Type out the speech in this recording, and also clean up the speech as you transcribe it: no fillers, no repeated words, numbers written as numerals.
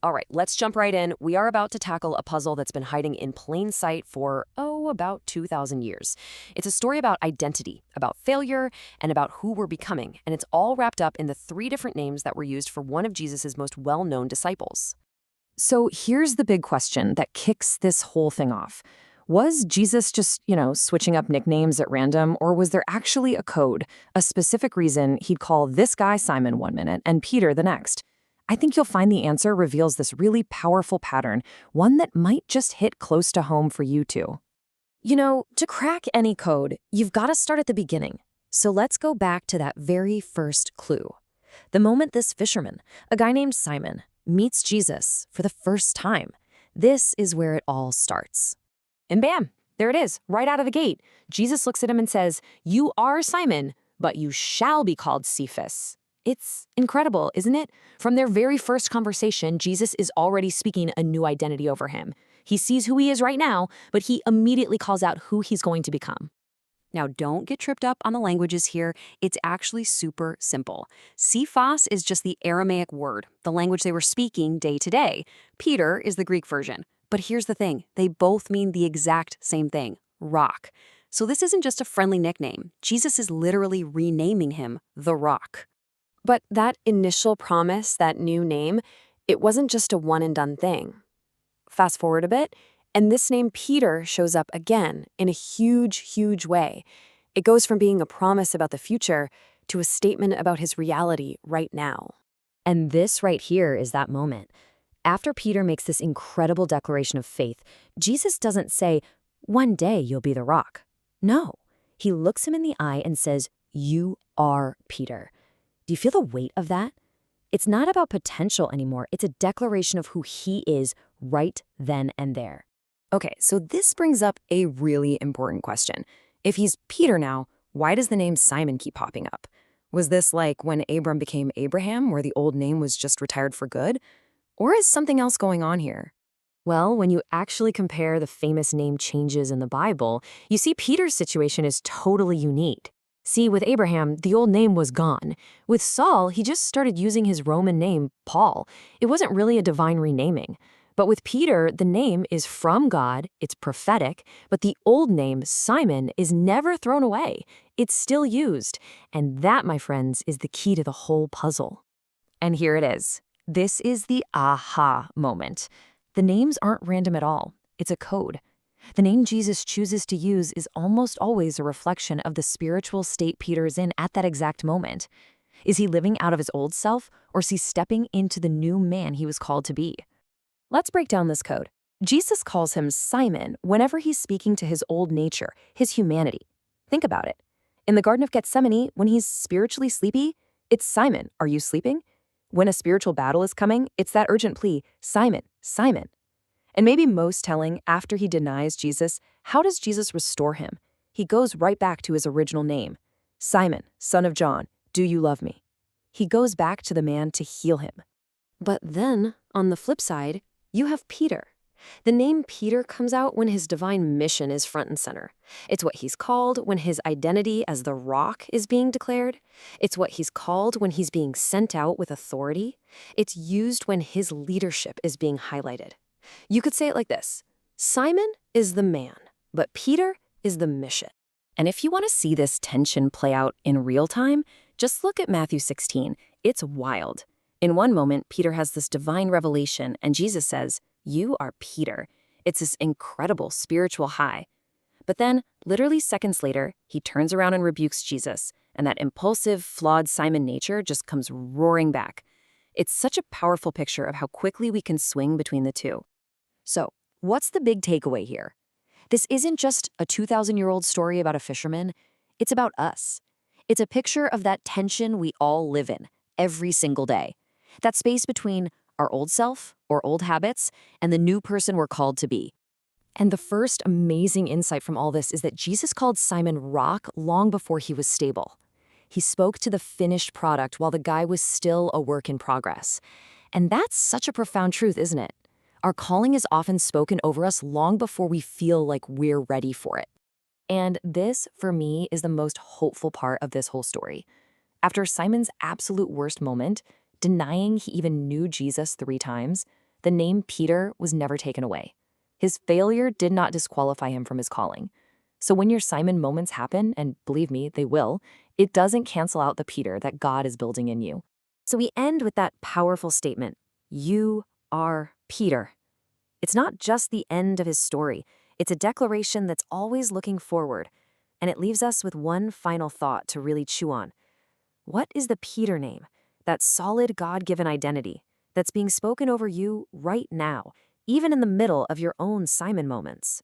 All right, let's jump right in. We are about to tackle a puzzle that's been hiding in plain sight for, about 2,000 years. It's a story about identity, about failure, and about who we're becoming, and it's all wrapped up in the three different names that were used for one of Jesus's most well-known disciples. So here's the big question that kicks this whole thing off. Was Jesus just, switching up nicknames at random, or was there actually a code, a specific reason he'd call this guy Simon one minute and Peter the next? I think you'll find the answer reveals this really powerful pattern, one that might just hit close to home for you too. To crack any code, you've got to start at the beginning. So let's go back to that very first clue. The moment this fisherman, a guy named Simon, meets Jesus for the first time, this is where it all starts. And bam, there it is, right out of the gate. Jesus looks at him and says, "You are Simon, but you shall be called Cephas." It's incredible, isn't it? From their very first conversation, Jesus is already speaking a new identity over him. He sees who he is right now, but he immediately calls out who he's going to become. Now, don't get tripped up on the languages here. It's actually super simple. Cephas is just the Aramaic word, the language they were speaking day to day. Peter is the Greek version. But here's the thing. They both mean the exact same thing, rock. So this isn't just a friendly nickname. Jesus is literally renaming him the Rock. But that initial promise, that new name, it wasn't just a one-and-done thing. Fast forward a bit, and this name Peter shows up again in a huge, huge way. It goes from being a promise about the future to a statement about his reality right now. And this right here is that moment. After Peter makes this incredible declaration of faith, Jesus doesn't say, "One day you'll be the rock." No, he looks him in the eye and says, "You are Peter." Do you feel the weight of that? It's not about potential anymore. It's a declaration of who he is right then and there. Okay, so this brings up a really important question. If he's Peter now, why does the name Simon keep popping up? Was this like when Abram became Abraham, where the old name was just retired for good? Or is something else going on here? Well, when you actually compare the famous name changes in the Bible, you see Peter's situation is totally unique. See, with Abraham, the old name was gone. With Saul, he just started using his Roman name, Paul. It wasn't really a divine renaming. But with Peter, the name is from God, it's prophetic, but the old name, Simon, is never thrown away. It's still used. And that, my friends, is the key to the whole puzzle. And here it is. This is the aha moment. The names aren't random at all. It's a code. The name Jesus chooses to use is almost always a reflection of the spiritual state Peter is in at that exact moment. Is he living out of his old self, or is he stepping into the new man he was called to be? Let's break down this code. Jesus calls him Simon whenever he's speaking to his old nature, his humanity. Think about it. In the Garden of Gethsemane, when he's spiritually sleepy, it's Simon, are you sleeping? When a spiritual battle is coming, it's that urgent plea, Simon, Simon. And maybe most telling, after he denies Jesus, how does Jesus restore him? He goes right back to his original name. Simon, son of John, do you love me? He goes back to the man to heal him. But then, on the flip side, you have Peter. The name Peter comes out when his divine mission is front and center. It's what he's called when his identity as the rock is being declared. It's what he's called when he's being sent out with authority. It's used when his leadership is being highlighted. You could say it like this: Simon is the man, but Peter is the mission. And if you want to see this tension play out in real time, just look at Matthew 16. It's wild. In one moment, Peter has this divine revelation, and Jesus says, "You are Peter." It's this incredible spiritual high. But then, literally seconds later, he turns around and rebukes Jesus, and that impulsive, flawed Simon nature just comes roaring back. It's such a powerful picture of how quickly we can swing between the two. So, what's the big takeaway here? This isn't just a 2,000-year-old story about a fisherman. It's about us. It's a picture of that tension we all live in every single day. That space between our old self or old habits and the new person we're called to be. And the first amazing insight from all this is that Jesus called Simon rock long before he was stable. He spoke to the finished product while the guy was still a work in progress. And that's such a profound truth, isn't it? Our calling is often spoken over us long before we feel like we're ready for it. And this, for me, is the most hopeful part of this whole story. After Simon's absolute worst moment, denying he even knew Jesus 3 times, the name Peter was never taken away. His failure did not disqualify him from his calling. So when your Simon moments happen, and believe me, they will, it doesn't cancel out the Peter that God is building in you. So we end with that powerful statement, "You are Peter." It's not just the end of his story. It's a declaration that's always looking forward. And it leaves us with one final thought to really chew on. What is the Peter name, that solid God-given identity, that's being spoken over you right now, even in the middle of your own Simon moments?